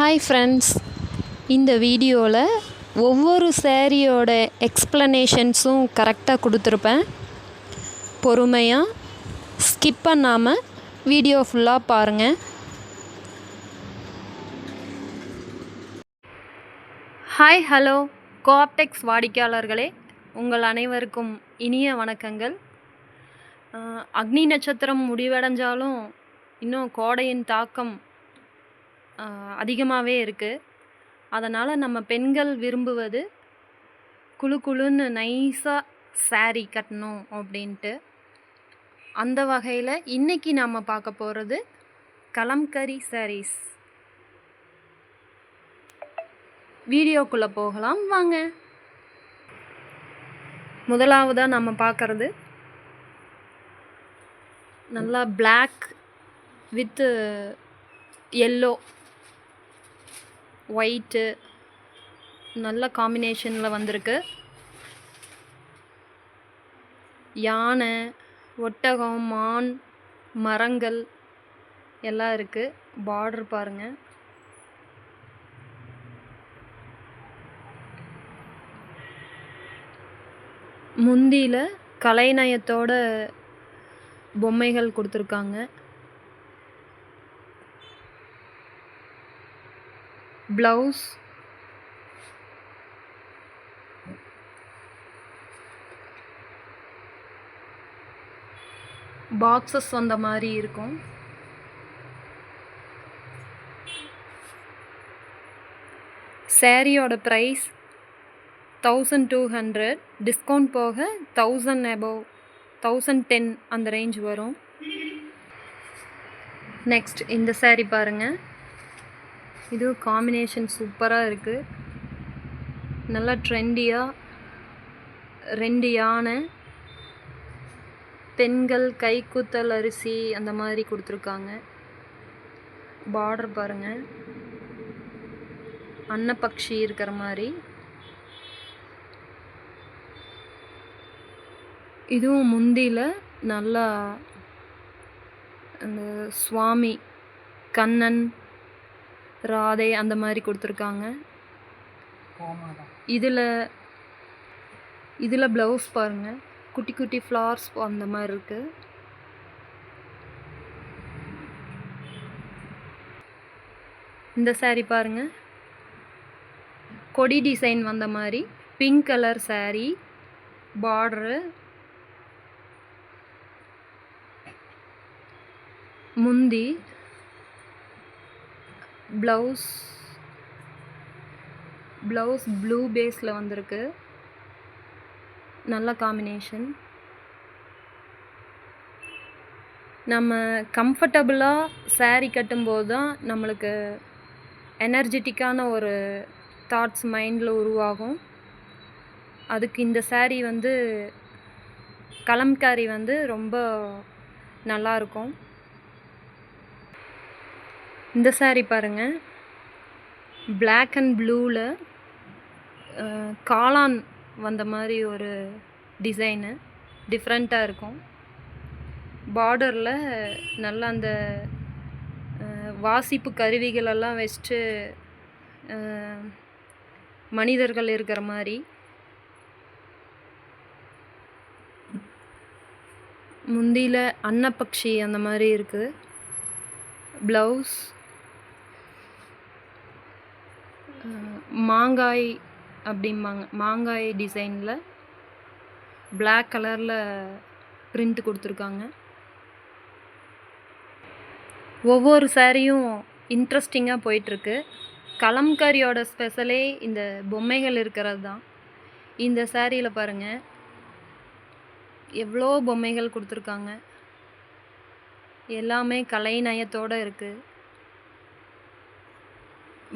Hi friends, இந்த வீடியோவில் ஒவ்வொரு சேரீயோட எக்ஸ்ப்ளனேஷன்ஸும் கரெக்டாக கொடுத்துருப்பேன். பொறுமையாக ஸ்கிப் பண்ணாமல் வீடியோ ஃபுல்லாக பாருங்கள். ஹாய் ஹலோ கோஆப்டெக்ஸ் வாடிக்கையாளர்களே, உங்கள் அனைவருக்கும் இனிய வணக்கங்கள். அக்னி நட்சத்திரம் முடிவடைஞ்சாலும் இன்னும் கோடையின் தாக்கம் அதிகமாகவே இருக்குது. அதனால் நம்ம பெண்கள் விரும்புவது குளு குளுன்னு நைஸாக சாரீ கட்டணும் அப்படின்ட்டு. அந்த வகையில் இன்றைக்கி நம்ம பார்க்க போகிறது கலம்கரி சாரீஸ். வீடியோக்குள்ளே போகலாம் வாங்க. முதலாவதாக நம்ம பார்க்குறது நல்லா பிளாக் வித்து எல்லோ ஒயிட்டு நல்ல காம்பினேஷனில் வந்திருக்கு. யானை, ஒட்டகம், மான், மரங்கள் எல்லாம் இருக்குது. பார்டர் பாருங்கள். முந்தியில் கலைநயத்தோட பொம்மைகள் கொடுத்துருக்காங்க. ப்ளவுஸ் பாக்ஸஸ் வந்த மாதிரி இருக்கும். சாரியோட ப்ரைஸ் 1200, டிஸ்கவுண்ட் போக 1000 above 1010 அந்த ரேஞ்ச் வரும். நெக்ஸ்ட் இந்த சாரீ பாருங்கள். இது காம்பினேஷன் சூப்பராக இருக்குது. நல்லா ட்ரெண்டியாக 2 யானை, பெண்கள் கைக்குத்தல் அரிசி அந்த மாதிரி கொடுத்துருக்காங்க. பார்டர் பாருங்கள், அன்னப்பக்ஷி இருக்கிற மாதிரி. இதுவும் முந்தியில் நல்லா அந்த சுவாமி கண்ணன் ராதை அந்த மாதிரி கொடுத்துருக்காங்க. இதில் ப்ளவுஸ் பாருங்கள், குட்டி குட்டி ஃப்ளார்ஸ் அந்த மாதிரி இருக்குது. இந்த சாரீ பாருங்கள், கொடி டிசைன் வந்த மாதிரி பிங்க் கலர் சாரீ. பார்டரு முந்தி, ப்ளவுஸ் ப்ளூ பேஸில் வந்திருக்கு. நல்ல காம்பினேஷன். நம்ம கம்ஃபர்டபுளாக சாரீ கட்டும்போது தான் நம்மளுக்கு எனர்ஜெட்டிக்கான ஒரு தாட்ஸ் மைண்டில் உருவாகும். அதுக்கு இந்த சாரீ கலம்காரி ரொம்ப நல்லாயிருக்கும். இந்த சாரீ பாருங்கள், பிளாக் அண்ட் ப்ளூவில் காளான் வந்த மாதிரி ஒரு டிசைனு டிஃப்ரெண்ட்டாக இருக்கும். பார்டரில் நல்லா அந்த வாசிப்பு கருவிகளெல்லாம் வச்சுட்டு மனிதர்கள் இருக்கிற மாதிரி. முந்தியில் அன்னப்பக்ஷி அந்த மாதிரி இருக்குது. ப்ளவுஸ் மாங்காய் அப்படிம்பாங்க, மாங்காய் டிசைனில் பிளாக் கலரில் பிரிண்ட் கொடுத்துருக்காங்க. ஒவ்வொரு சாரியும் இன்ட்ரெஸ்டிங்காக போயிட்டுருக்கு. கலம்காரியோட ஸ்பெஷலே இந்த பொம்மைகள் இருக்கிறது தான். இந்த சாரியில் பாருங்கள், எவ்வளோ பொம்மைகள் கொடுத்துருக்காங்க. எல்லாமே கலைநயத்தோடு இருக்குது.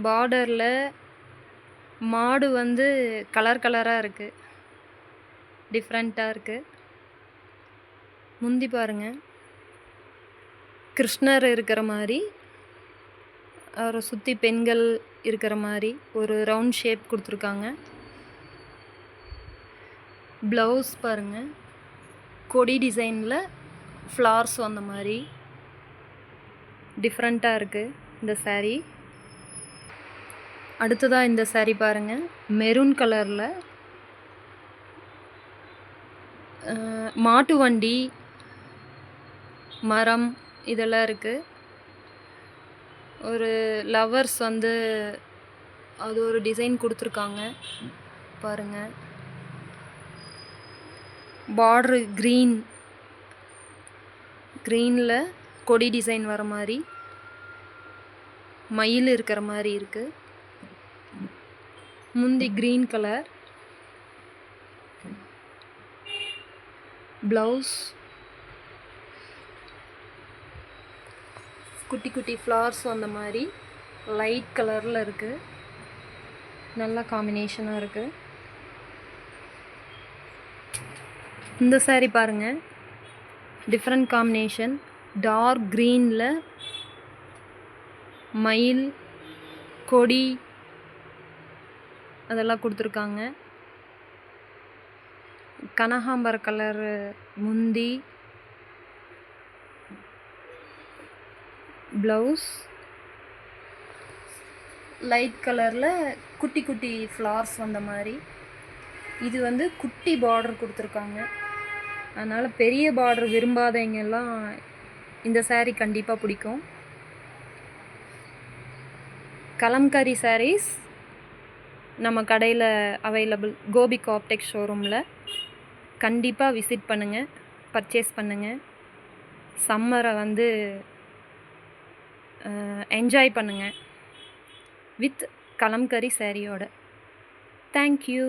பார்டரில் மாடு கலர் கலராக இருக்குது, டிஃப்ரெண்ட்டாக இருக்குது. முந்தி பாருங்கள், கிருஷ்ணர் இருக்கிற மாதிரி, அவரை சுற்றி பெண்கள் இருக்கிற மாதிரி ஒரு ரவுண்ட் ஷேப் கொடுத்துருக்காங்க. ப்ளவுஸ் பாருங்கள், கொடி டிசைனில் ஃப்ளார்ஸ் வந்த மாதிரி டிஃப்ரெண்ட்டாக இருக்குது இந்த saree. அடுத்ததாக இந்த saree பாருங்கள், மெரூன் கலரில் மாட்டு வண்டி, மரம் இதெல்லாம் இருக்குது. ஒரு லவர்ஸ் வந்து அது ஒரு டிசைன் கொடுத்துருக்காங்க பாருங்கள். பார்டரு க்ரீனில் கொடி டிசைன் வர மாதிரி, மயில் இருக்கிற மாதிரி இருக்குது. முந்தி க்ரீன் கலர், ப்ளவுஸ் குட்டி குட்டி ஃப்ளவர்ஸ் அந்த மாதிரி லைட் கலரில் இருக்குது. நல்ல காம்பினேஷனாக இருக்குது. இந்த saree பாருங்கள், டிஃப்ரெண்ட் காம்பினேஷன். டார்க் க்ரீனில் மயில், கொடி அதெல்லாம் கொடுத்துருக்காங்க. கனகாம்பர கலரு முந்தி, ப்ளவுஸ் லைட் கலரில் குட்டி குட்டி ஃப்ளவர்ஸ் வந்த மாதிரி. இது வந்து குட்டி பார்டர் கொடுத்துருக்காங்க. அதனால் பெரிய பார்டர் விரும்பாதவங்கெல்லாம் இந்த saree கண்டிப்பாக பிடிக்கும். கலம்காரி சாரீஸ் நம்ம கடையில் அவைலபிள். கோபி காப்டெக்ஸ் ஷோரூமில் கண்டிப்பாக விசிட் பண்ணுங்கள், பர்ச்சேஸ் பண்ணுங்கள். சம்மரை வந்து என்ஜாய் பண்ணுங்கள் வித் கலம்காரி சாரியோட. தேங்க்யூ.